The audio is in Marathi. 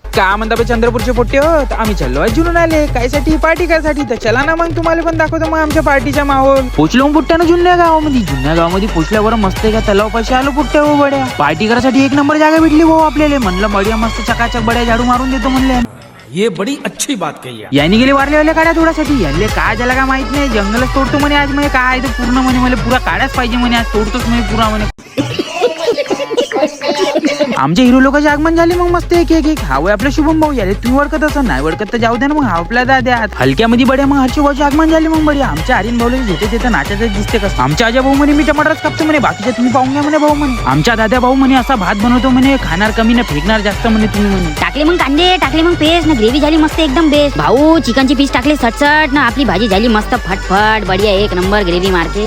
का म्हणता बे चंद्रपूरचे पोट्टे होत, आम्ही चाललो आहे जुनून आले कायसाठी पार्टी करायसाठी. तर चला ना मग तुम्हाला पण दाखवतो मग आमच्या पार्टीचा माहोल. पोचलो मग पुट्ट्यानं जुन्या गावामध्ये पोचल्यावर मस्त एका तलाव पाशी आलो पुट्ट्या हो बड्या. पार्टी करायसाठी एक नंबर जागा भेटली भाऊ आपल्याला. म्हणलं बढिया मस्त चकाचक बड्या झाडू मारून देतो म्हणले. ये बड़ी अच्छी बात कही. यांनी गेले वारलेल्या काड्या थोड्यासाठी. यांनी काय झाला का माहित नाही, जंगलच तोडतो म्हणे आज. म्हणे काय तर पूर्ण म्हणे मला पुरा काढाच पाहिजे म्हणे आज, तोडतोच म्हणे पुरा म्हणे. आमच्या हिरो लोकांचे आगमन झाले मग मस्त एक एक हावय आपलं शुभम भाऊ. याले तुम्ही ओळखत असं नाही ओळखत तर जाऊ द्या ना मग. आपल्या दाद्या हलक्यामध्ये बड्या मग हर्षी भाऊचे आगमन झाले मग बढिया. आमच्या आर्यन भाऊला घेते तिथं नाचायचं दिसते कसं. आमच्या आजा भाऊ म्हणे मी टमाटरच कापतो म्हणे, बाकीच्या तुम्ही पाहून घ्या म्हणे भाऊ म्हणे. आमच्या दादा भाऊ म्हणे असा भात बनवतो म्हणे, खाणार कमी ना फेकणार जास्त म्हणे तुम्ही म्हणे. टाकले मग कांदे, टाकले मग पेस्ट ना, ग्रेव्ही झाली मस्त एकदम बेस्ट. भाऊ चिकनची पीस टाकले सटसट ना, आपली भाजी झाली मस्त फटफट बढिया एक नंबर ग्रेव्ही मारके.